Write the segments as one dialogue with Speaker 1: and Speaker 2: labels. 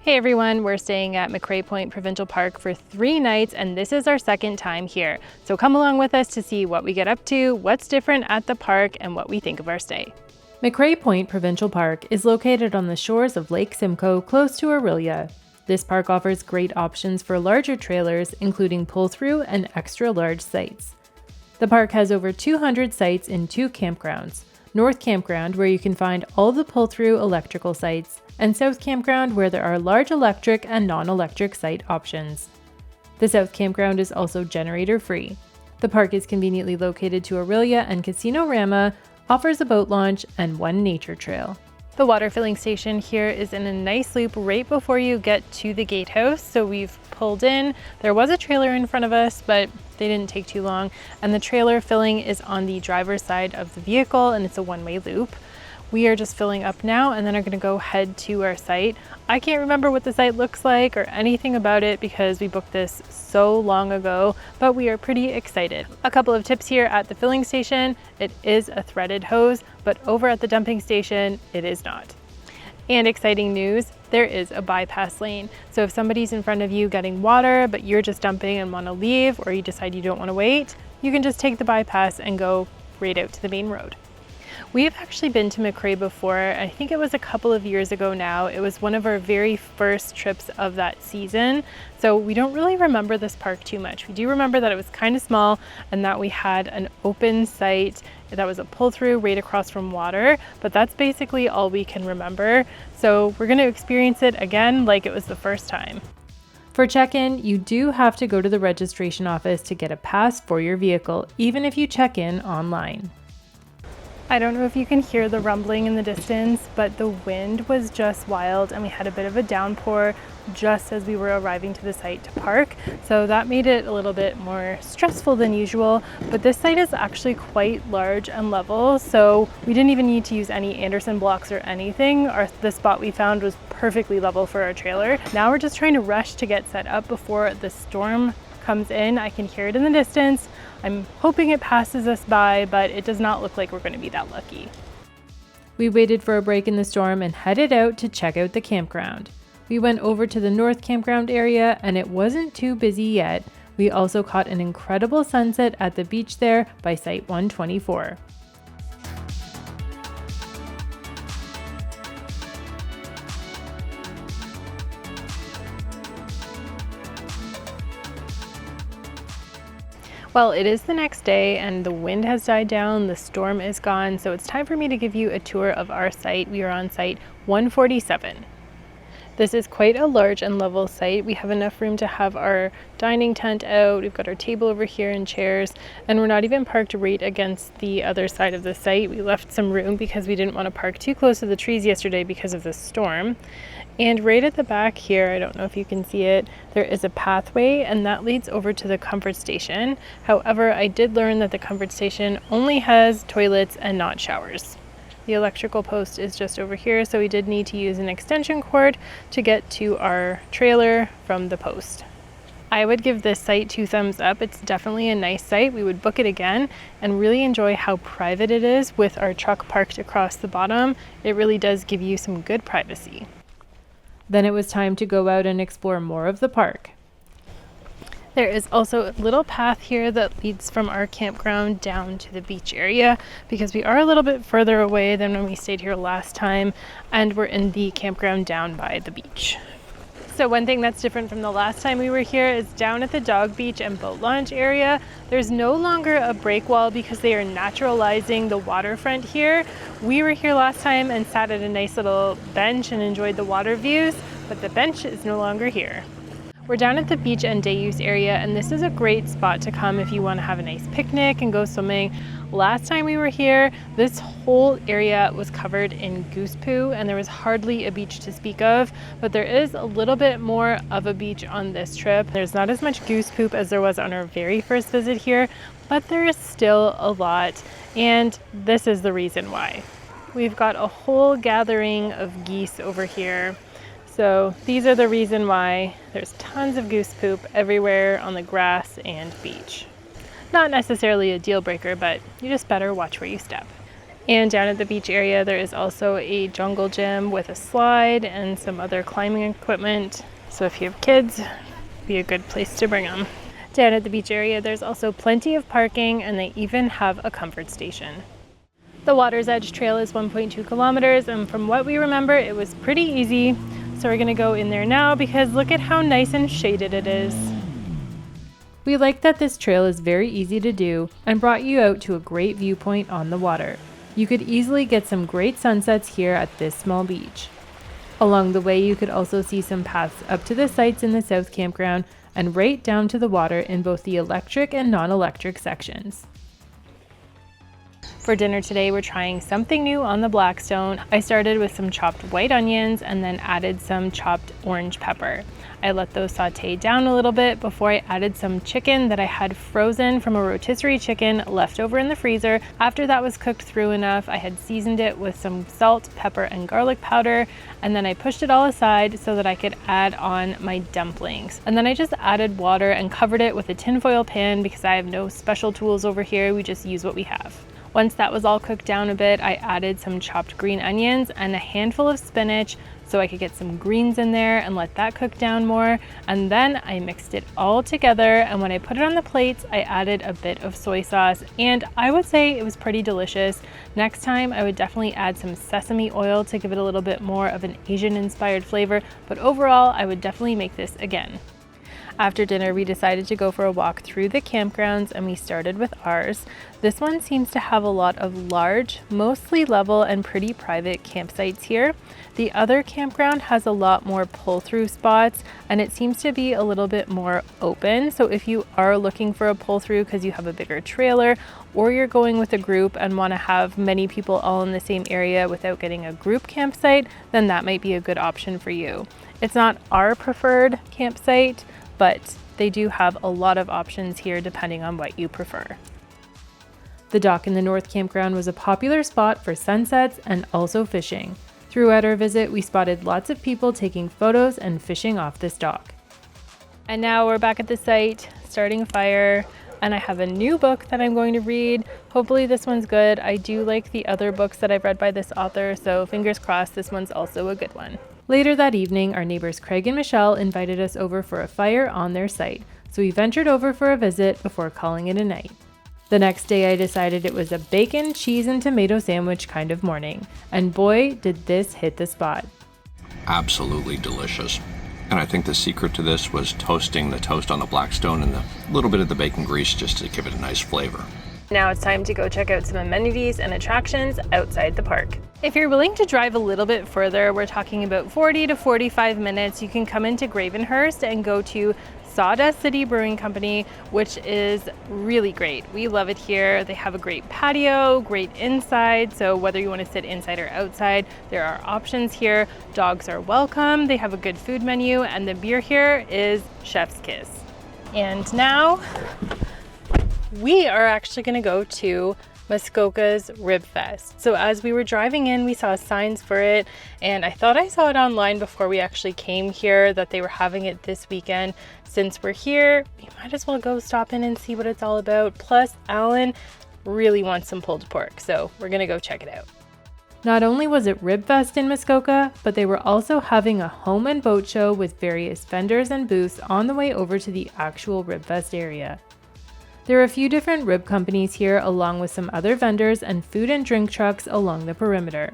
Speaker 1: Hey everyone, we're staying at McRae Point Provincial Park for 3 nights and this is our second time here. So come along with us to see what we get up to, what's different at the park, and what we think of our stay. McRae Point Provincial Park is located on the shores of Lake Simcoe, close to Orillia. This park offers great options for larger trailers, including pull-through and extra-large sites. The park has over 200 sites in 2 campgrounds. North Campground, where you can find all the pull-through electrical sites, and South Campground, where there are large electric and non-electric site options. The South Campground is also generator-free. The park is conveniently located to Orillia, and Casino-Rama offers a boat launch and 1 nature trail. The water filling station here is in a nice loop right before you get to the gatehouse, so we've pulled in. There was a trailer in front of us, but they didn't take too long, and the trailer filling is on the driver's side of the vehicle, and it's a one-way loop. We are just filling up now and then are going to go head to our site. I can't remember what the site looks like or anything about it because we booked this so long ago, but we are pretty excited. A couple of tips here at the filling station: it is a threaded hose, but over at the dumping station, it is not. And exciting news, there is a bypass lane. So if somebody's in front of you getting water, but you're just dumping and want to leave, or you decide you don't want to wait, you can just take the bypass and go right out to the main road. We've actually been to McRae before. I think it was a couple of years ago now. It was one of our very first trips of that season. So we don't really remember this park too much. We do remember that it was kind of small and that we had an open site that was a pull-through right across from water, but that's basically all we can remember. So we're going to experience it again like it was the first time. For check-in, you do have to go to the registration office to get a pass for your vehicle, even if you check in online. I don't know if you can hear the rumbling in the distance, but the wind was just wild and we had a bit of a downpour just as we were arriving to the site to park. So that made it a little bit more stressful than usual, but this site is actually quite large and level, so we didn't even need to use any Anderson blocks or anything. The spot we found was perfectly level for our trailer. Now we're just trying to rush to get set up before the storm comes in. I can hear it in the distance. I'm hoping it passes us by, but it does not look like we're going to be that lucky. We waited for a break in the storm and headed out to check out the campground. We went over to the North Campground area and it wasn't too busy yet. We also caught an incredible sunset at the beach there by Site 124. Well, it is the next day and the wind has died down, the storm is gone, so it's time for me to give you a tour of our site. We are on Site 147. This is quite a large and level site. We have enough room to have our dining tent out. We've got our table over here and chairs, and we're not even parked right against the other side of the site. We left some room because we didn't want to park too close to the trees yesterday because of the storm. And right at the back here, I don't know if you can see it, there is a pathway and that leads over to the comfort station. However, I did learn that the comfort station only has toilets and not showers. The electrical post is just over here, so we did need to use an extension cord to get to our trailer from the post. I would give this site 2 thumbs up. It's definitely a nice site. We would book it again and really enjoy how private it is with our truck parked across the bottom. It really does give you some good privacy. Then it was time to go out and explore more of the park. There is also a little path here that leads from our campground down to the beach area because we are a little bit further away than when we stayed here last time, and we're in the campground down by the beach. So one thing that's different from the last time we were here is down at the dog beach and boat launch area, there's no longer a break wall because they are naturalizing the waterfront here. We were here last time and sat at a nice little bench and enjoyed the water views, but the bench is no longer here. We're down at the beach and day use area, and this is a great spot to come if you want to have a nice picnic and go swimming. Last time we were here, this whole area was covered in goose poo and there was hardly a beach to speak of, but there is a little bit more of a beach on this trip. There's not as much goose poop as there was on our very first visit here, but there is still a lot, and this is the reason why. We've got a whole gathering of geese over here. So these are the reason why there's tons of goose poop everywhere on the grass and beach. Not necessarily a deal breaker, but you just better watch where you step. And down at the beach area, there is also a jungle gym with a slide and some other climbing equipment. So if you have kids, be a good place to bring them. Down at the beach area, there's also plenty of parking, and they even have a comfort station. The Water's Edge Trail is 1.2 kilometers, and from what we remember, it was pretty easy. So we're gonna go in there now because look at how nice and shaded it is. We like that this trail is very easy to do and brought you out to a great viewpoint on the water. You could easily get some great sunsets here at this small beach. Along the way, you could also see some paths up to the sites in the South Campground and right down to the water in both the electric and non-electric sections. For dinner today, we're trying something new on the Blackstone. I started with some chopped white onions and then added some chopped orange pepper. I let those saute down a little bit before I added some chicken that I had frozen from a rotisserie chicken left over in the freezer. After that was cooked through enough, I had seasoned it with some salt, pepper, and garlic powder, and then I pushed it all aside so that I could add on my dumplings. And then I just added water and covered it with a tinfoil pan because I have no special tools over here. We just use what we have. Once that was all cooked down a bit, I added some chopped green onions and a handful of spinach so I could get some greens in there and let that cook down more. And then I mixed it all together, and when I put it on the plates, I added a bit of soy sauce, and I would say it was pretty delicious. Next time, I would definitely add some sesame oil to give it a little bit more of an Asian-inspired flavor, but overall, I would definitely make this again. After dinner, we decided to go for a walk through the campgrounds, and we started with ours. This one seems to have a lot of large, mostly level and pretty private campsites here. The other campground has a lot more pull-through spots, and it seems to be a little bit more open. So if you are looking for a pull-through because you have a bigger trailer, or you're going with a group and want to have many people all in the same area without getting a group campsite, then that might be a good option for you. It's not our preferred campsite, but they do have a lot of options here depending on what you prefer. The dock in the North Campground was a popular spot for sunsets and also fishing. Throughout our visit, we spotted lots of people taking photos and fishing off this dock. And now we're back at the site, starting a fire, and I have a new book that I'm going to read. Hopefully this one's good. I do like the other books that I've read by this author, so fingers crossed this one's also a good one. Later that evening, our neighbors Craig and Michelle invited us over for a fire on their site, so we ventured over for a visit before calling it a night. The next day I decided it was a bacon, cheese, and tomato sandwich kind of morning, and boy, did this hit the spot.
Speaker 2: Absolutely delicious. And I think the secret to this was toasting the toast on the Blackstone and a little bit of the bacon grease just to give it a nice flavor.
Speaker 1: Now it's time to go check out some amenities and attractions outside the park. If you're willing to drive a little bit further, we're talking about 40 to 45 minutes, you can come into Gravenhurst and go to Sawdust City Brewing Company, which is really great. We love it here. They have a great patio, great inside, so whether you want to sit inside or outside, there are options here. Dogs are welcome, they have a good food menu, and the beer here is chef's kiss. And now we are actually going to go to Muskoka's RibFest. So as we were driving in, we saw signs for it, and I thought I saw it online before we actually came here that they were having it this weekend. Since we're here, we might as well go stop in and see what it's all about. Plus, Alan really wants some pulled pork, so we're gonna go check it out. Not only was it RibFest in Muskoka, but they were also having a home and boat show with various vendors and booths on the way over to the actual RibFest area. There are a few different rib companies here, along with some other vendors and food and drink trucks along the perimeter.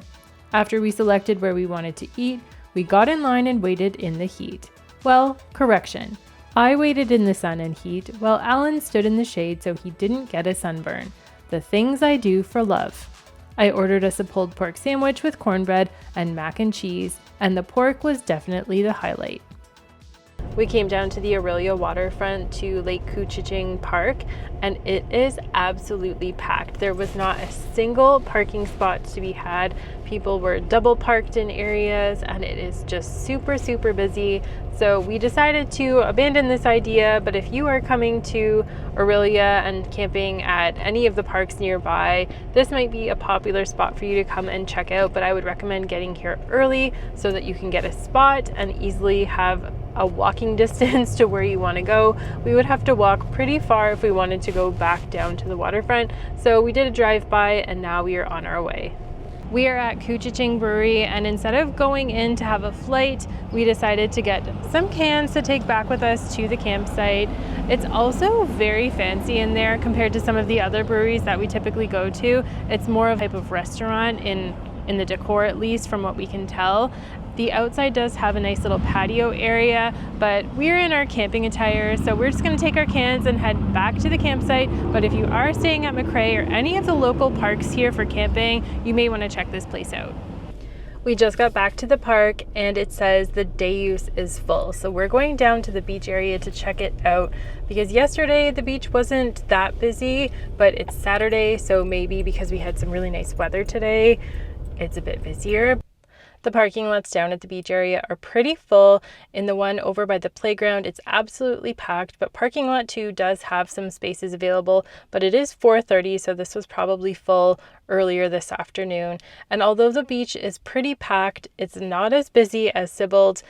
Speaker 1: After we selected where we wanted to eat, we got in line and waited in the heat. Well, correction. I waited in the sun and heat, while Alan stood in the shade so he didn't get a sunburn. The things I do for love. I ordered us a pulled pork sandwich with cornbread and mac and cheese, and the pork was definitely the highlight. We came down to the Aurelia waterfront to Lake Couchiching Park, and it is absolutely packed. There was not a single parking spot to be had. People were double parked in areas, and it is just super, super busy. So we decided to abandon this idea, but if you are coming to Aurelia and camping at any of the parks nearby, this might be a popular spot for you to come and check out, but I would recommend getting here early so that you can get a spot and easily have a walking distance to where you want to go. We would have to walk pretty far if we wanted to go back down to the waterfront. So we did a drive-by and now we are on our way. We are at Couchiching Brewery, and instead of going in to have a flight, we decided to get some cans to take back with us to the campsite. It's also very fancy in there compared to some of the other breweries that we typically go to. It's more of a type of restaurant in the decor, at least from what we can tell. The outside does have a nice little patio area, but we're in our camping attire, so we're just going to take our cans and head back to the campsite. But if you are staying at McRae or any of the local parks here for camping, you may want to check this place out. We just got back to the park and it says the day use is full. So we're going down to the beach area to check it out because yesterday the beach wasn't that busy, but it's Saturday, so maybe because we had some really nice weather today, it's a bit busier. The parking lots down at the beach area are pretty full. In the one over by the playground, it's absolutely packed, but parking lot 2 does have some spaces available, but it is 4:30, so this was probably full earlier this afternoon. And although the beach is pretty packed, it's not as busy as Sibbald,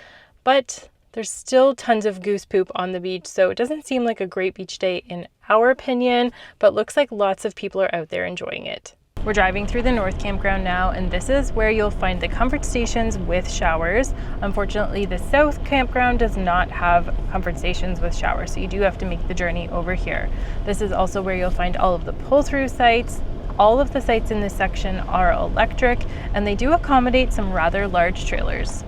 Speaker 1: but there's still tons of goose poop on the beach, so it doesn't seem like a great beach day in our opinion, but looks like lots of people are out there enjoying it. We're driving through the North Campground now, and this is where you'll find the comfort stations with showers. Unfortunately, the South Campground does not have comfort stations with showers, so you do have to make the journey over here. This is also where you'll find all of the pull-through sites. All of the sites in this section are electric, and they do accommodate some rather large trailers.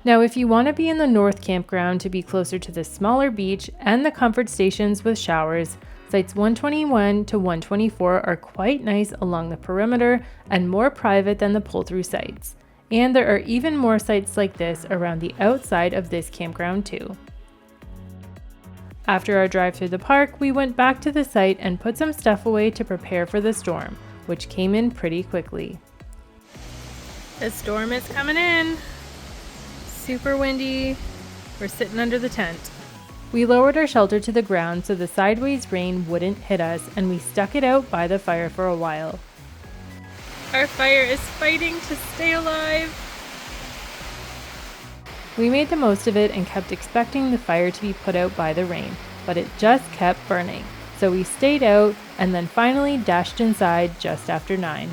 Speaker 1: Now, if you want to be in the North Campground to be closer to the smaller beach and the comfort stations with showers, sites 121 to 124 are quite nice along the perimeter and more private than the pull-through sites. And there are even more sites like this around the outside of this campground too. After our drive through the park, we went back to the site and put some stuff away to prepare for the storm, which came in pretty quickly. The storm is coming in. Super windy. We're sitting under the tent. We lowered our shelter to the ground so the sideways rain wouldn't hit us, and we stuck it out by the fire for a while. Our fire is fighting to stay alive. We made the most of it and kept expecting the fire to be put out by the rain, but it just kept burning. So we stayed out and then finally dashed inside just after 9.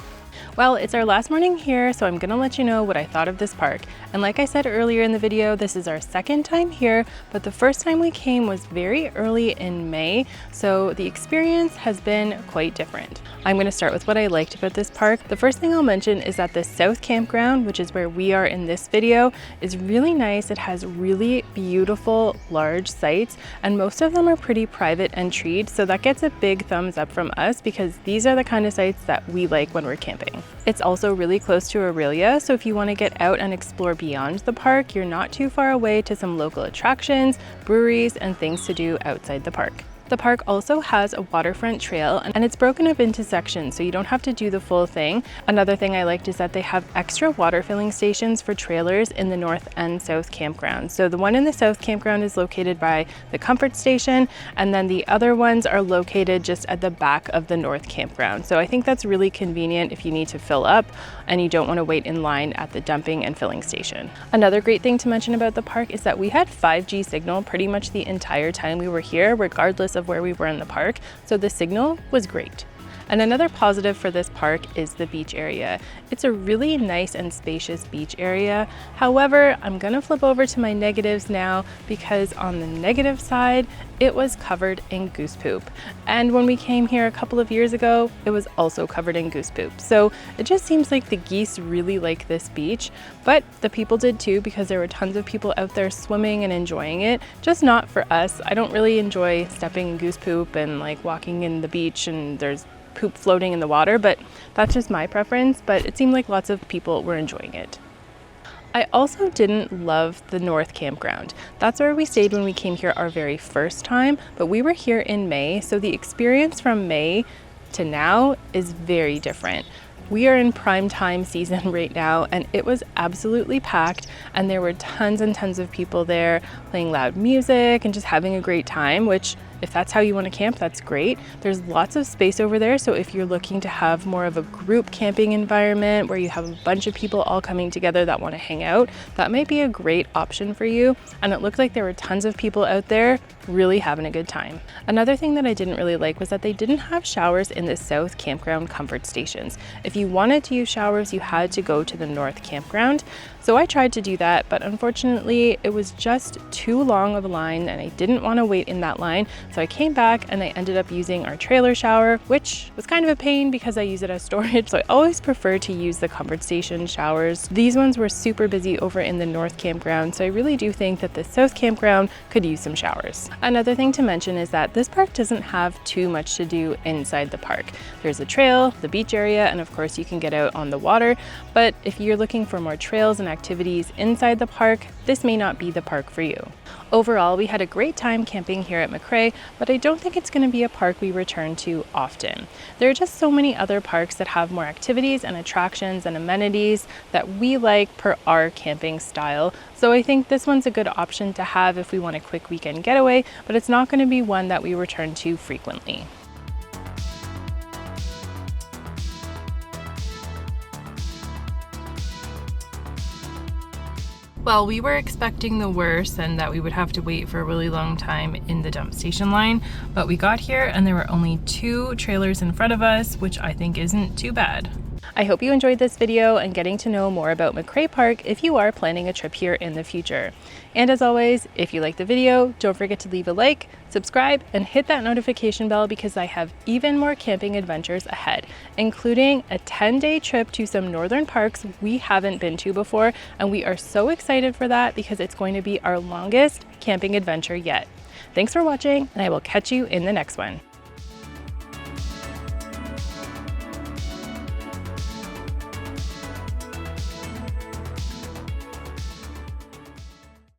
Speaker 1: Well, it's our last morning here, so I'm gonna let you know what I thought of this park. And like I said earlier in the video, this is our second time here, but the first time we came was very early in May, so the experience has been quite different. I'm gonna start with what I liked about this park. The first thing I'll mention is that the South Campground, which is where we are in this video, is really nice. It has really beautiful, large sites, and most of them are pretty private and treed, so that gets a big thumbs up from us because these are the kind of sites that we like when we're camping. It's also really close to Aurelia, so if you want to get out and explore beyond the park, you're not too far away to some local attractions, breweries, and things to do outside the park. The park also has a waterfront trail, and it's broken up into sections, so you don't have to do the full thing. Another thing I liked is that they have extra water filling stations for trailers in the North and South Campground. So the one in the South Campground is located by the comfort station, and then the other ones are located just at the back of the North Campground. So I think that's really convenient if you need to fill up and you don't want to wait in line at the dumping and filling station. Another great thing to mention about the park is that we had 5G signal pretty much the entire time we were here, regardless of where we were in the park, so the signal was great. And another positive for this park is the beach area. It's a really nice and spacious beach area. However, I'm gonna flip over to my negatives now because on the negative side, it was covered in goose poop. And when we came here a couple of years ago, it was also covered in goose poop. So it just seems like the geese really like this beach, but the people did too because there were tons of people out there swimming and enjoying it, just not for us. I don't really enjoy stepping in goose poop and like walking in the beach and there's poop floating in the water, but that's just my preference. But it seemed like lots of people were enjoying it. I also didn't love the North Campground. That's where we stayed when we came here our very first time, but we were here in May, so the experience from May to now is very different. We are in prime time season right now, and it was absolutely packed, and there were tons and tons of people there playing loud music and just having a great time, which If that's how you want to camp, that's great. There's lots of space over there, so if you're looking to have more of a group camping environment where you have a bunch of people all coming together that want to hang out, that might be a great option for you. And it looked like there were tons of people out there really having a good time. Another thing that I didn't really like was that they didn't have showers in the South Campground comfort stations. If you wanted to use showers, you had to go to the North Campground. So I tried to do that, but unfortunately it was just too long of a line and I didn't want to wait in that line. So I came back and I ended up using our trailer shower, which was kind of a pain because I use it as storage. So I always prefer to use the comfort station showers. These ones were super busy over in the North Campground, so I really do think that the South Campground could use some showers. Another thing to mention is that this park doesn't have too much to do inside the park. There's a trail, the beach area, and of course you can get out on the water. But if you're looking for more trails and activities inside the park, this may not be the park for you. Overall, we had a great time camping here at McRae, but I don't think it's going to be a park we return to often. There are just so many other parks that have more activities and attractions and amenities that we like per our camping style. So I think this one's a good option to have if we want a quick weekend getaway, but it's not going to be one that we return to frequently. Well, we were expecting the worst and that we would have to wait for a really long time in the dump station line, but we got here and there were only 2 trailers in front of us, which I think isn't too bad. I hope you enjoyed this video and getting to know more about McRae Park if you are planning a trip here in the future. And as always, if you liked the video, don't forget to leave a like, subscribe, and hit that notification bell because I have even more camping adventures ahead, including a 10-day trip to some northern parks we haven't been to before, and we are so excited for that because it's going to be our longest camping adventure yet. Thanks for watching, and I will catch you in the next one.